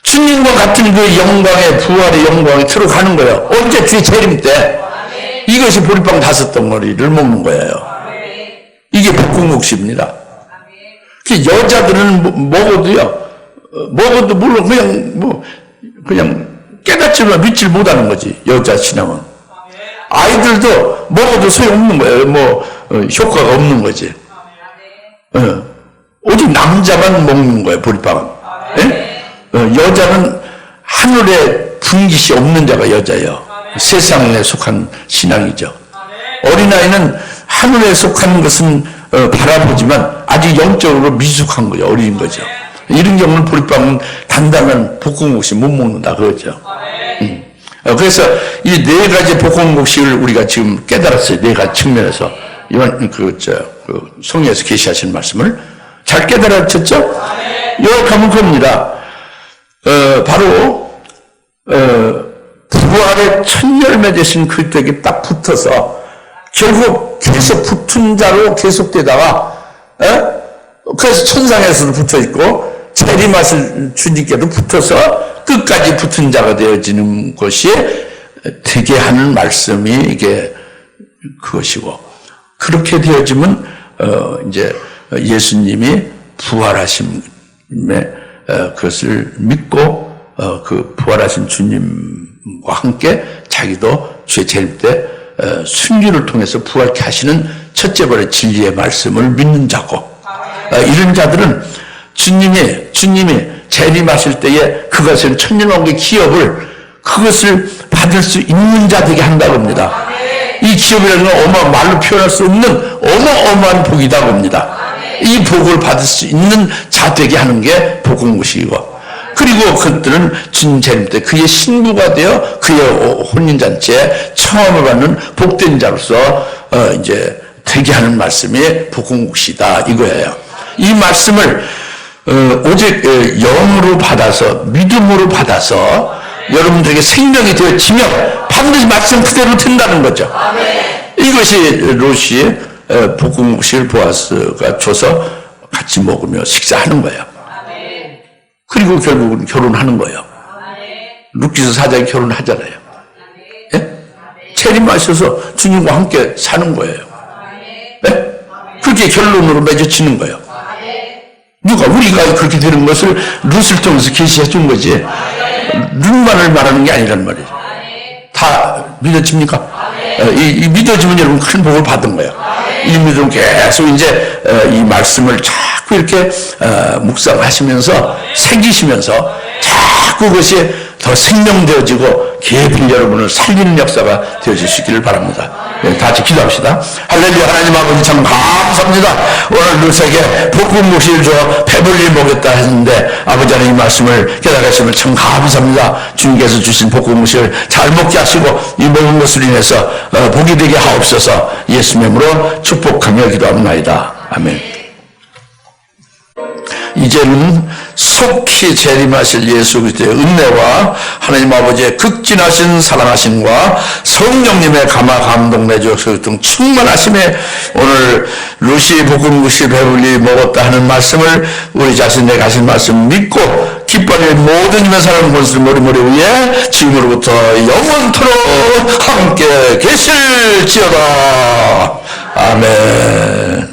주님과 같은 그 영광의 부활의 영광에 들어가는 거예요. 언제? 주의 재림 때. 이것이 보리빵 5덩어리를 먹는 거예요. 이게 볶음국수입니다. 여자들은 먹어도 물론 그냥 깨닫지만 믿질 못하는 거지. 여자 신앙은. 아이들도 먹어도 소용없는 거예요. 효과가 없는 거지. 오직 남자만 먹는 거예요, 보리빵은. 여자는 하늘에 분깃이 없는 자가 여자예요. 세상에 속한 신앙이죠. 어린아이는 하늘에 속한 것은 바라보지만 아직 영적으로 미숙한 거죠. 어린 거죠. 이런 경우는 보리빵은 단단한 볶음국수 못 먹는다 그러죠. 그래서 이 4가지 볶음국수를 우리가 지금 깨달았어요. 4가지 측면에서. 이번 성경에서 계시하신 말씀을 잘 깨달았죠? 요약하면 그겁니다. 바로 부활의 첫 열매 되신 그리스도에게 딱 붙어서 결국 계속 붙은 자로 계속되다가, 그래서 천상에서도 붙어 있고, 재림하실 주님께도 붙어서 끝까지 붙은 자가 되어지는 것이 되게 하는 말씀이 이게 그것이고, 그렇게 되어지면, 이제 예수님이 부활하심에, 그것을 믿고, 그 부활하신 주님과 함께 자기도 주의 재림 때 순교를 통해서 부활케 하시는 첫째 번의 진리의 말씀을 믿는 자고, 이런 자들은 주님이 재림하실 때에 그것을 천년왕국의 기업을 그것을 받을 수 있는 자 되게 한다고 합니다. 이 기업이라는 건 말로 표현할 수 없는 어마어마한 복이다 봅니다. 이 복을 받을 수 있는 자 되게 하는 게 복음국이고, 그리고 그들은 주님 재림 때 그의 신부가 되어 그의 혼인잔치에 청함을 받는 복된 자로서 이제 되게 하는 말씀이 복음국이다 이거예요. 이 말씀을 오직 영으로 받아서 믿음으로 받아서 여러분들에게 생명이 되어지면 반드시 말씀 그대로 된다는 거죠. 이것이 롯이 복음국을 보아스가 줘서 같이 먹으며 식사하는 거예요. 그리고 결국은 결혼하는 거예요. 룻기서 4장에 결혼하잖아요. 예? 재림하셔서 주님과 함께 사는 거예요. 예? 그렇게 결론으로 맺어지는 거예요. 우리가 그렇게 되는 것을 룻을 통해서 계시해 준 거지. 룻만을 말하는 게 아니란 말이죠. 다 믿어집니까? 이 믿어지면 여러분 큰 복을 받은 거예요. 이 믿음 계속 이제 이 말씀을 자꾸 이렇게 묵상하시면서 새기시면서 자꾸 그것이 더 생명되어지고 깊이 여러분을 살리는 역사가 되어주시기를 바랍니다. 다 같이 기도합시다. 할렐루야. 하나님 아버지 참 감사합니다. 오늘 룻에게 볶음국수를 줘 배불리 먹였다 했는데 아버지 하나님 이 말씀을 깨달으시면 참 감사합니다. 주님께서 주신 볶음국수를 잘 먹게 하시고 이 먹은 것을 인해서 복이 되게 하옵소서. 예수님의 이름으로 축복하며 기도합니다. 아멘. 이제는 속히 재림하실 예수 그리스도의 은혜와 하나님 아버지의 극진하신 사랑하심과 성령님의 감화 감동 내주 등 충만하심에 오늘 룻이 볶음국수 배불리 먹었다 하는 말씀을 우리 자신에게 하신 말씀 믿고 기뻐하는 모든 힘의 사랑 본술 머리머리 위에 지금으로부터 영원토록 함께 계실지어다. 아멘.